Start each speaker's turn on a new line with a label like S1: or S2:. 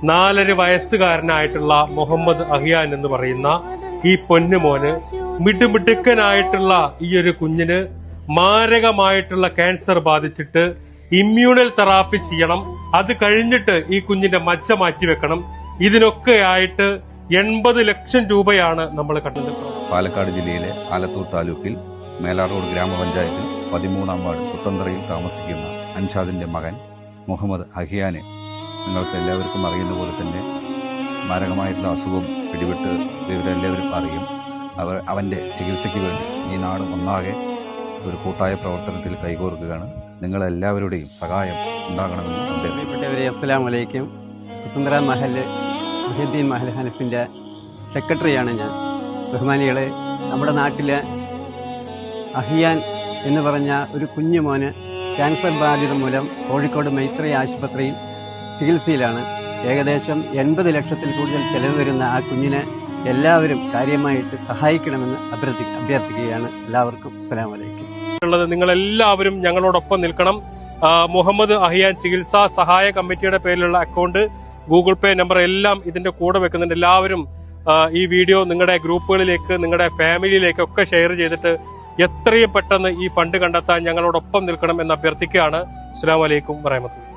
S1: 4.5 വയസ്സുകാരനായിട്ടുള്ള മുഹമ്മദ് അഹിയാൻ എന്ന് പറയുന്ന ഈ പൊന്നുമോന് മിടുമിടുക്കനായിട്ടുള്ള ഈ ഒരു കുഞ്ഞിന് മാരകമായിട്ടുള്ള ക്യാൻസർ ബാധിച്ചിട്ട് ഇമ്മ്യൂണൽ തെറാപ്പി ചെയ്യണം. അത് കഴിഞ്ഞിട്ട് ഈ കുഞ്ഞിന്റെ മജ്ജ മാറ്റിവെക്കണം. ഇതിനൊക്കെ ആയിട്ട് 80 ലക്ഷം രൂപയാണ് നമ്മൾ കണ്ടത്.
S2: പാലക്കാട് ജില്ലയിലെ ആലത്തൂർ താലൂക്കിൽ മേലാർ റോഡ് ഗ്രാമപഞ്ചായത്തിൽ 13-ാം വാർഡ് പുത്തന്തറയിൽ താമസിക്കുന്ന അൻഷാദിന്റെ മകൻ മുഹമ്മദ് അഹിയാനെ നിങ്ങൾക്ക് എല്ലാവർക്കും അറിയുന്ന പോലെ തന്നെ മാരകമായിട്ടുള്ള അസുഖം പിടിപെട്ട് ഇവരെല്ലാവരും അറിയും. അവന്റെ ചികിത്സയ്ക്ക് വേണ്ടി ഈ നാട് ഒന്നാകെ ഒരു കൂട്ടായ പ്രവർത്തനത്തിൽ കൈകോർക്കുകയാണ്. നിങ്ങളെല്ലാവരുടെയും സഹായം ഉണ്ടാകണമെന്ന് അഭ്യർത്ഥിക്കട്ടെ.
S3: അസ്സലാമു അലൈക്കും. പുത്തന്തറ മഹല് മുഹീദ്ദീൻ മഹൽ ഹനഫിൻ്റെ സെക്രട്ടറിയാണ് ഞാൻ. ബഹുമാനികളെ, നമ്മുടെ നാട്ടിലെ അഹിയാൻ എന്ന് പറഞ്ഞ ഒരു കുഞ്ഞുമോന് ക്യാൻസർ ബാധിത മൂലം കോഴിക്കോട് മൈത്രി ആശുപത്രിയിൽ ചികിത്സയിലാണ്. ഏകദേശം 80 ലക്ഷത്തിൽ കൂടുതൽ ചെലവ് വരുന്ന ആ കുഞ്ഞിനെ എല്ലാവരും കാര്യമായിട്ട് സഹായിക്കണമെന്ന് അഭ്യർത്ഥിക്കുകയാണ്. എല്ലാവർക്കും അസ്സലാമു അലൈക്കും.
S1: നിങ്ങളെല്ലാവരും ഞങ്ങളോടൊപ്പം നിൽക്കണം. മുഹമ്മദ് അഹിയാൻ ചികിത്സാ സഹായ കമ്മിറ്റിയുടെ പേരിലുള്ള അക്കൗണ്ട്, ഗൂഗിൾ പേ നമ്പർ എല്ലാം ഇതിന്റെ കൂടെ വെക്കുന്നുണ്ട്. എല്ലാവരും ഈ വീഡിയോ നിങ്ങളുടെ ഗ്രൂപ്പുകളിലേക്ക്, നിങ്ങളുടെ ഫാമിലിയിലേക്കൊക്കെ ഷെയർ ചെയ്തിട്ട് എത്രയും പെട്ടെന്ന് ഈ ഫണ്ട് കണ്ടെത്താൻ ഞങ്ങളോടൊപ്പം നിൽക്കണം എന്ന് അഭ്യർത്ഥിക്കുകയാണ്. അസ്സലാമു അലൈക്കും വറഹ്മത്തുള്ളാഹി.